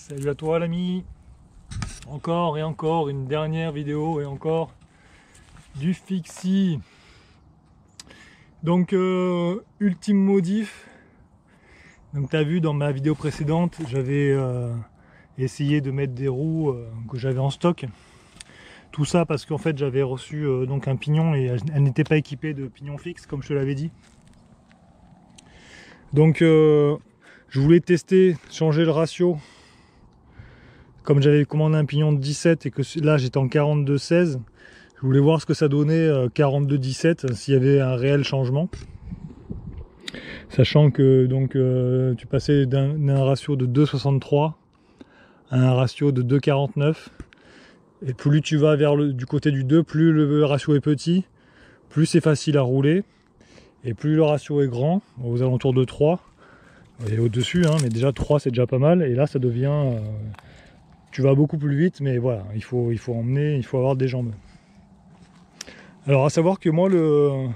Salut à toi l'ami. Encore et encore une dernière vidéo et encore du fixie. Donc ultime modif. Donc tu as vu dans ma vidéo précédente, j'avais essayé de mettre des roues que j'avais en stock. Tout ça parce qu'en fait j'avais reçu donc un pignon et elle n'était pas équipée de pignon fixe comme je te l'avais dit. Donc je voulais tester, changer le ratio. Comme j'avais commandé un pignon de 17 et que là j'étais en 42-16, je voulais voir ce que ça donnait 42-17, s'il y avait un réel changement. Sachant que donc tu passais d'un ratio de 2,63 à un ratio de 2,49. Et plus tu vas vers du côté du 2, plus le ratio est petit, plus c'est facile à rouler. Et plus le ratio est grand, aux alentours de 3, et au-dessus, hein, mais déjà 3 c'est déjà pas mal. Et là ça devient... tu vas beaucoup plus vite, mais voilà, il faut emmener, il faut avoir des jambes. Alors à savoir que moi le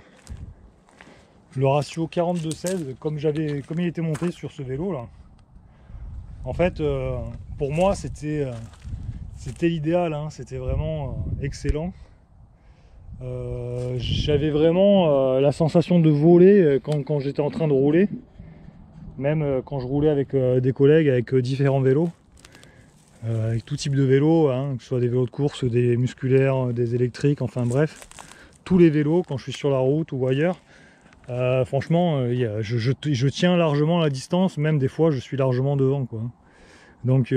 ratio 42-16, comme il était monté sur ce vélo là, en fait pour moi c'était l'idéal, hein, c'était vraiment excellent. J'avais vraiment la sensation de voler quand j'étais en train de rouler, même quand je roulais avec des collègues avec différents vélos. Avec tout type de vélo, hein, que ce soit des vélos de course, des musculaires, des électriques, enfin bref, tous les vélos quand je suis sur la route ou ailleurs, franchement, je tiens largement la distance, même des fois je suis largement devant, quoi. Donc,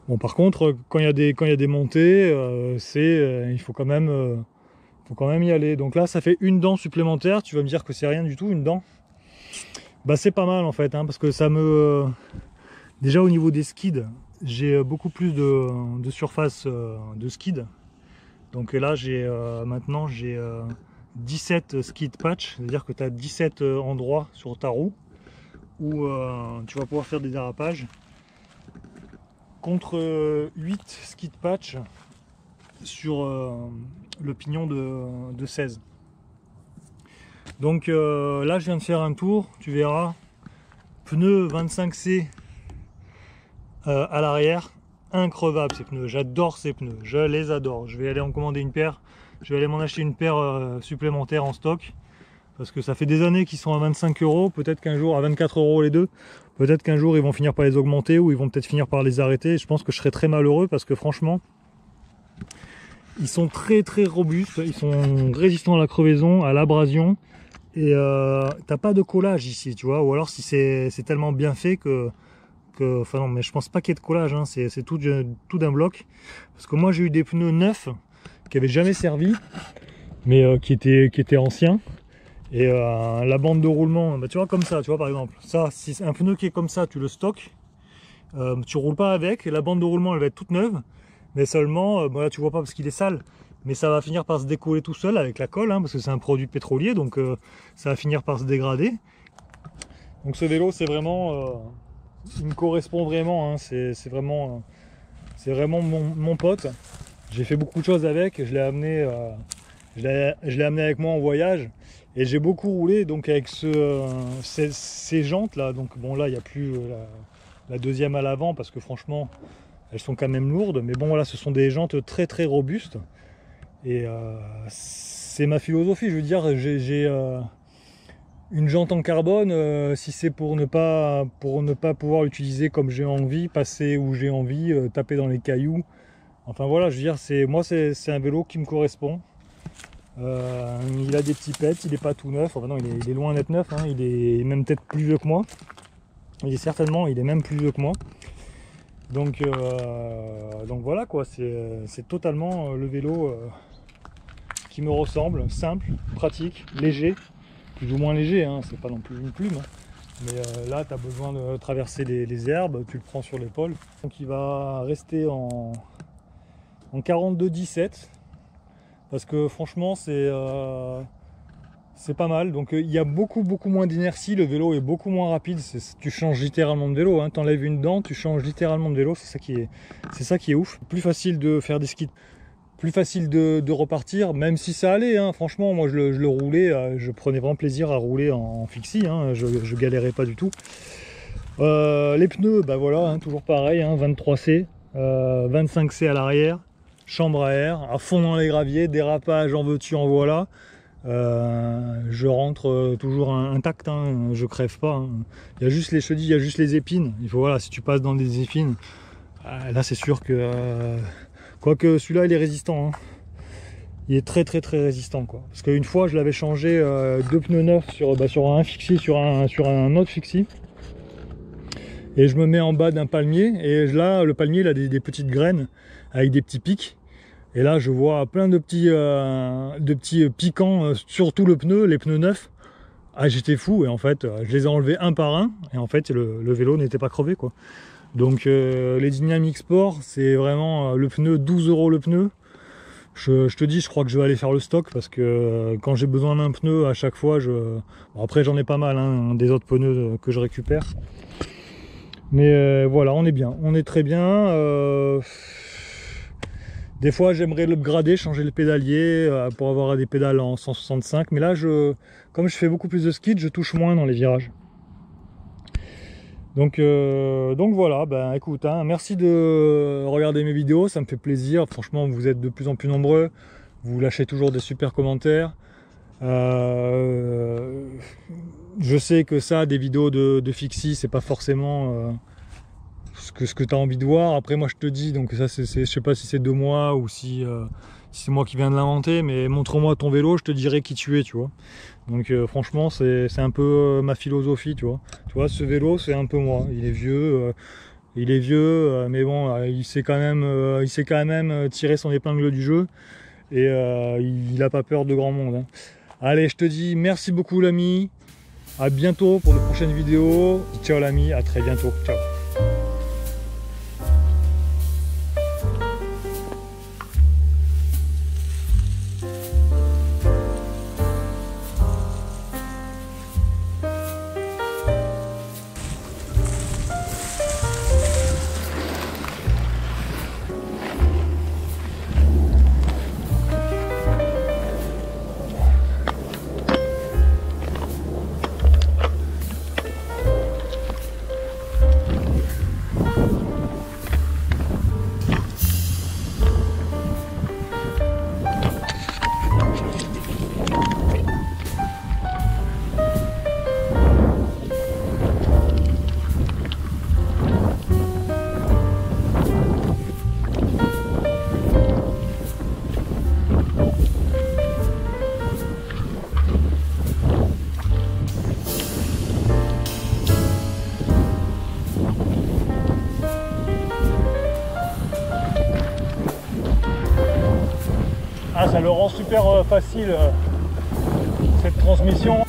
bon, par contre, quand il y a des montées, il faut quand même y aller. Donc là, ça fait une dent supplémentaire. Tu vas me dire que c'est rien du tout, une dent. Bah c'est pas mal en fait, hein, parce que ça me... Déjà au niveau des skids, j'ai beaucoup plus de surface de skid. Donc là maintenant j'ai 17 skid patch, c'est-à-dire que tu as 17 endroits sur ta roue où tu vas pouvoir faire des dérapages. Contre 8 skid patch sur le pignon de 16. Donc là je viens de faire un tour, tu verras, pneus 25C à l'arrière, increvable ces pneus, j'adore ces pneus, je les adore. Je vais aller en commander une paire, je vais aller m'en acheter une paire supplémentaire en stock, parce que ça fait des années qu'ils sont à 25 €, peut-être qu'un jour, à 24 € les deux, peut-être qu'un jour ils vont finir par les augmenter, ou ils vont peut-être finir par les arrêter. Je pense que je serais très malheureux, parce que franchement, ils sont très très robustes, ils sont résistants à la crevaison, à l'abrasion, et t'as pas de collage ici, tu vois, ou alors si c'est tellement bien fait enfin non, mais je pense pas qu'il y ait de collage, hein, c'est tout d'un bloc. Parce que moi j'ai eu des pneus neufs qui avaient jamais servi, mais qui étaient anciens. Et la bande de roulement, bah, tu vois, comme ça, tu vois, par exemple, ça, si un pneu qui est comme ça, tu le stockes, tu roules pas avec, et la bande de roulement elle va être toute neuve, mais seulement, voilà, tu vois pas parce qu'il est sale, mais ça va finir par se décoller tout seul avec la colle, hein, parce que c'est un produit pétrolier, donc ça va finir par se dégrader. Donc ce vélo, c'est vraiment... il me correspond vraiment, hein, c'est vraiment mon pote. J'ai fait beaucoup de choses avec, je l'ai amené avec moi en voyage, et j'ai beaucoup roulé donc avec ces jantes là. Donc bon, là il n'y a plus la deuxième à l'avant, parce que franchement elles sont quand même lourdes, mais bon voilà, ce sont des jantes très très robustes, et c'est ma philosophie. Je veux dire, j'ai une jante en carbone, si c'est pour ne pas pouvoir l'utiliser comme j'ai envie, passer où j'ai envie, taper dans les cailloux. Enfin voilà, je veux dire, c'est un vélo qui me correspond. Il a des petits pets, il est pas tout neuf. Enfin non, il est loin d'être neuf, hein, il est même peut-être plus vieux que moi. Il est même plus vieux que moi. Donc voilà quoi, c'est totalement le vélo qui me ressemble, simple, pratique, léger. Plus ou moins léger, hein, c'est pas non plus une plume, hein. Mais là tu as besoin de traverser les herbes, tu le prends sur l'épaule. Donc il va rester en 42-17, parce que franchement c'est pas mal. Donc il y a beaucoup moins d'inertie, le vélo est beaucoup moins rapide, tu changes littéralement de vélo, hein. T'enlèves une dent, tu changes littéralement de vélo, c'est ça qui est ouf. Plus facile de faire des skis, plus facile de repartir, même si ça allait, hein. Franchement moi je le roulais, je prenais vraiment plaisir à rouler en fixie, hein. Je galérais pas du tout. Les pneus, bah voilà, hein, toujours pareil, hein, 23C, 25C à l'arrière, chambre à air, à fond dans les graviers, dérapage en veux-tu en voilà. Je rentre toujours intact, hein, je crève pas. Hein. Il y a juste les, je te dis, il y a juste les épines. Il faut, voilà, si tu passes dans des épines, là c'est sûr que quoique celui-là il est résistant. Hein. Il est très résistant quoi. Parce qu'une fois je l'avais changé 2 pneus neufs sur un fixie, sur un autre fixie. Et je me mets en bas d'un palmier et là le palmier il a des petites graines avec des petits pics. Et là, je vois plein de petits piquants sur tout le pneu, les pneus neufs. Ah, j'étais fou et en fait, je les ai enlevés un par un et en fait, le vélo n'était pas crevé quoi. Donc, les Dynamic Sport, c'est vraiment le pneu, 12 € le pneu. Je te dis, je crois que je vais aller faire le stock parce que quand j'ai besoin d'un pneu, à chaque fois, bon, après, j'en ai pas mal, hein, des autres pneus que je récupère. Mais voilà, on est bien, on est très bien. Des fois j'aimerais l'upgrader, changer le pédalier pour avoir des pédales en 165, mais là comme je fais beaucoup plus de skid, je touche moins dans les virages. Donc voilà, ben écoute, hein, merci de regarder mes vidéos, ça me fait plaisir. Franchement, vous êtes de plus en plus nombreux, vous lâchez toujours des super commentaires. Je sais que ça, des vidéos de fixie, c'est pas forcément ce que tu as envie de voir. Après moi je te dis, donc ça je sais pas si c'est de moi ou si c'est moi qui viens de l'inventer, mais montre-moi ton vélo, je te dirai qui tu es, tu vois. Donc franchement c'est un peu ma philosophie, tu vois, ce vélo c'est un peu moi. Il est vieux, mais bon, il sait quand même tirer son épingle du jeu et il a pas peur de grand monde, hein. Allez, je te dis merci beaucoup l'ami, à bientôt pour de prochaines vidéos. Ciao l'ami, à très bientôt, ciao. Ah, ça le rend super facile cette transmission.